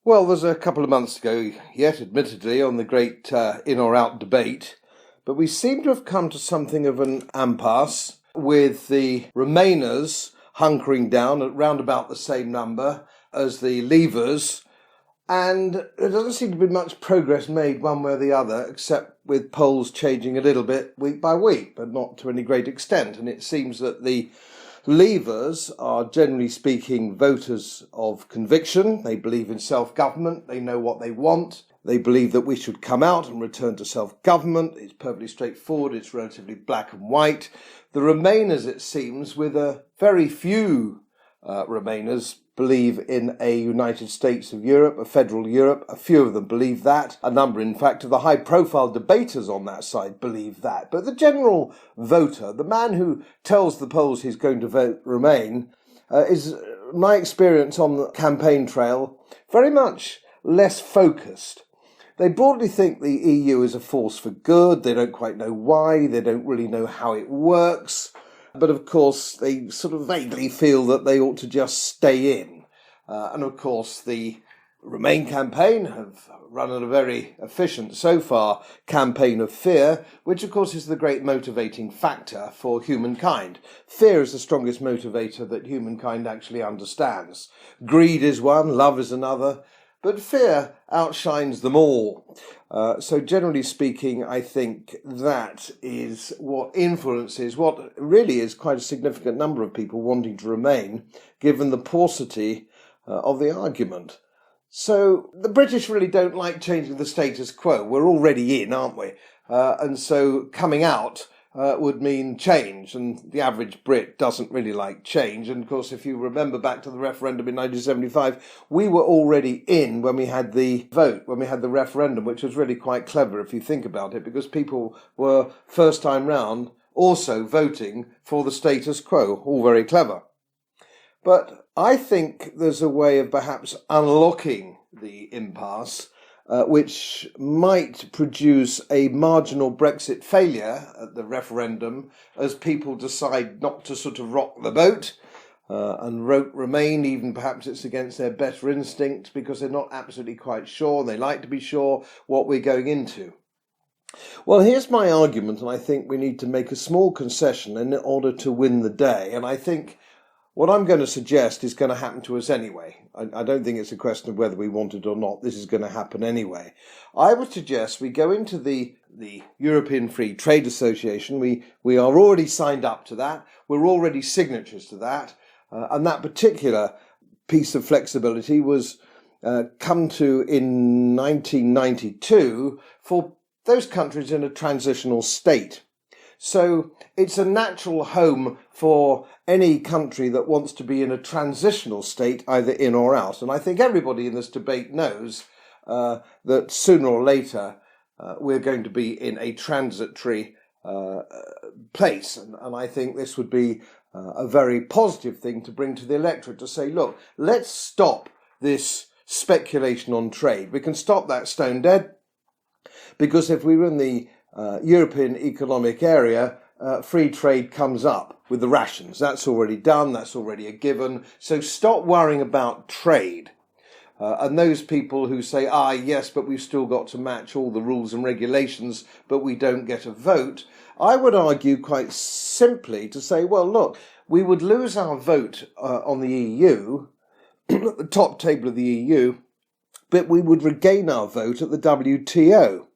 Well, there's a couple of months ago, yet admittedly, on the great in or out debate, but we seem to have come to something of an impasse with the Remainers hunkering down at round about the same number as the Leavers, and there doesn't seem to be much progress made one way or the other, except with polls changing a little bit week by week, but not to any great extent. And it seems that the Leavers are, generally speaking, voters of conviction. They believe in self-government. They know what they want. They believe that we should come out and return to self-government. It's perfectly straightforward. It's relatively black and white. The Remainers, it seems, with a very few Remainers, believe in a United States of Europe, a federal Europe. A few of them believe that. A number, in fact, of the high-profile debaters on that side believe that. But the general voter, the man who tells the polls he's going to vote Remain, is, my experience on the campaign trail, very much less focused. They broadly think the EU is a force for good. They don't quite know why. They don't really know how it works. But of course, they sort of vaguely feel that they ought to just stay in. And of course, the Remain campaign have run a very efficient, so far, campaign of fear, which of course is the great motivating factor for humankind. Fear is the strongest motivator that humankind actually understands. Greed is one, love is another. But fear outshines them all. So generally speaking, I think that is what influences what really is quite a significant number of people wanting to remain, given the paucity of the argument. So the British really don't like changing the status quo. We're already in, aren't we? And so coming out would mean change, and the average Brit doesn't really like change. And of course, if you remember back to the referendum in 1975, we were already in when we had the vote, when we had the referendum, which was really quite clever if you think about it, because people were first time round also voting for the status quo, all very clever. But I think there's a way of perhaps unlocking the impasse, which might produce a marginal Brexit failure at the referendum as people decide not to sort of rock the boat and Remain, even perhaps it's against their better instinct because they're not absolutely quite sure. They like to be sure what we're going into. Well, here's my argument, and I think we need to make a small concession in order to win the day. And I think what I'm going to suggest is going to happen to us anyway. I don't think it's a question of whether we want it or not. This is going to happen anyway. I would suggest we go into the European Free Trade Association. We are already signed up to that. We're already signatories to that. And that particular piece of flexibility was come to in 1992 for those countries in a transitional state. So it's a natural home for any country that wants to be in a transitional state, either in or out. And I think everybody in this debate knows that sooner or later we're going to be in a transitory place. And I think this would be a very positive thing to bring to the electorate, to say, look, let's stop this speculation on trade. We can stop that stone dead, because if we were in the European Economic Area, free trade comes up with the rations. That's already done. That's already a given. So stop worrying about trade. And those people who say, yes, but we've still got to match all the rules and regulations, but we don't get a vote, I would argue quite simply to say, well, look, we would lose our vote on the EU, at the top table of the EU, but we would regain our vote at the WTO,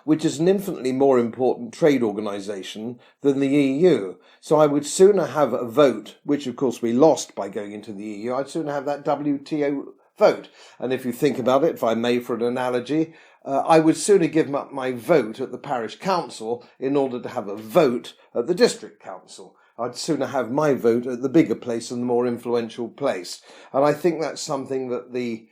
which is an infinitely more important trade organisation than the EU. So I would sooner have a vote, which of course we lost by going into the EU, I'd sooner have that WTO vote. And if you think about it, if I may for an analogy, I would sooner give up my vote at the parish council in order to have a vote at the district council. I'd sooner have my vote at the bigger place and the more influential place. And I think that's something that the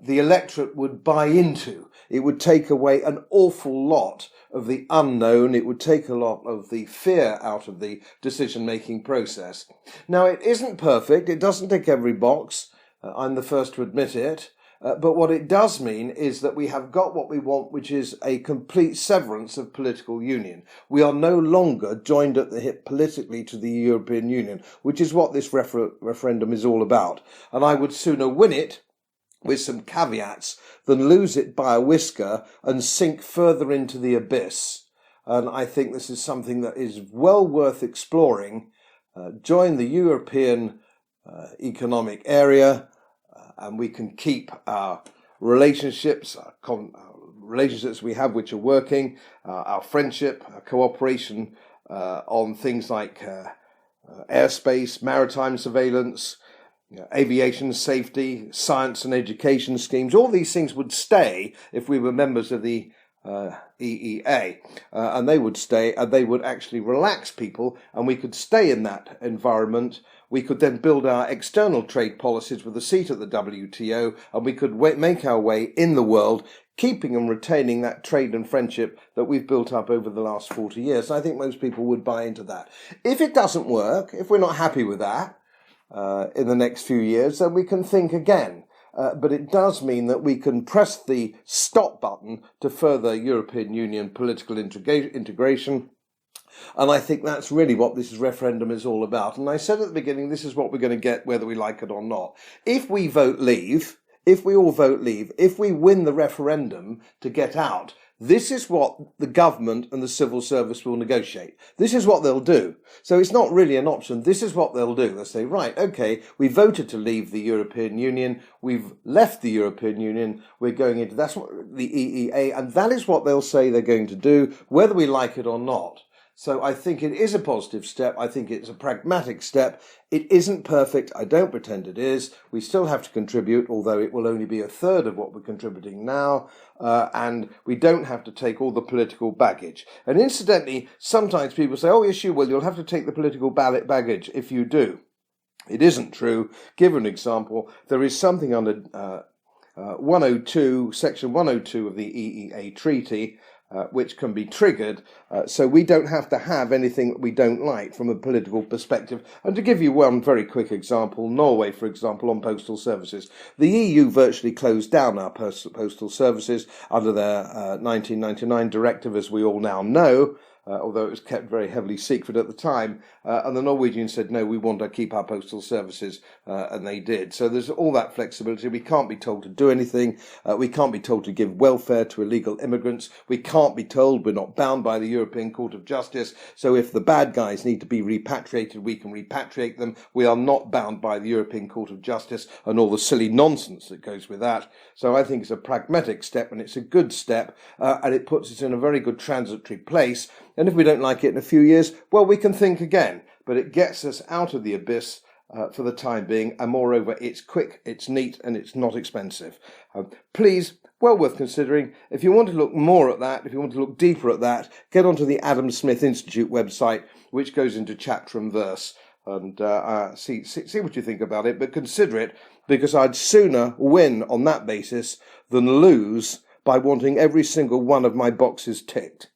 electorate would buy into. It would take away an awful lot of the unknown. It would take a lot of the fear out of the decision-making process. Now, it isn't perfect. It doesn't tick every box. I'm the first to admit it. But what it does mean is that we have got what we want, which is a complete severance of political union. We are no longer joined at the hip politically to the European Union, which is what this referendum is all about. And I would sooner win it with some caveats than lose it by a whisker and sink further into the abyss. And I think this is something that is well worth exploring. Join the European economic area, and we can keep our relationships, relationships we have which are working, our friendship, our cooperation on things like airspace, maritime surveillance, aviation safety, science and education schemes. All these things would stay if we were members of the EEA, and they would stay, and they would actually relax people, and we could stay in that environment. We could then build our external trade policies with a seat at the WTO, and we could make our way in the world, keeping and retaining that trade and friendship that we've built up over the last 40 years. I think most people would buy into that. If it doesn't work, if we're not happy with that in the next few years, then we can think again. But it does mean that we can press the stop button to further European Union political integration. And I think that's really what this referendum is all about. And I said at the beginning, this is what we're going to get whether we like it or not. If we vote leave, if we all vote leave, if we win the referendum to get out, this is what the government and the civil service will negotiate. This is what they'll do. So it's not really an option. This is what they'll do. They'll say, right, okay, we voted to leave the European Union. We've left the European Union. We're going into, that's what the EEA, and that is what they'll say they're going to do, whether we like it or not. So I think it is a positive step. I think it's a pragmatic step. It isn't perfect. I don't pretend it is. We still have to contribute, although it will only be a third of what we're contributing now. And we don't have to take all the political baggage. And incidentally, sometimes people say, oh, yes, you will. You'll have to take the political baggage if you do. It isn't true. Give an example. There is something under 102, Section 102 of the EEA Treaty, which can be triggered, so we don't have to have anything that we don't like from a political perspective. And to give you one very quick example, Norway, for example, on postal services. The EU virtually closed down our postal services under their 1999 directive, as we all now know, although it was kept very heavily secret at the time. And the Norwegians said, no, we want to keep our postal services, and they did. So there's all that flexibility. We can't be told to do anything. We can't be told to give welfare to illegal immigrants. We can't be told, we're not bound by the European Court of Justice. So if the bad guys need to be repatriated, we can repatriate them. We are not bound by the European Court of Justice and all the silly nonsense that goes with that. So I think it's a pragmatic step, and it's a good step, and it puts us in a very good transitory place. And if we don't like it in a few years, well, we can think again. But it gets us out of the abyss for the time being. And moreover, it's quick, it's neat, and it's not expensive. Please, well worth considering. If you want to look more at that, if you want to look deeper at that, get onto the Adam Smith Institute website, which goes into chapter and verse. And see what you think about it. But consider it, because I'd sooner win on that basis than lose by wanting every single one of my boxes ticked.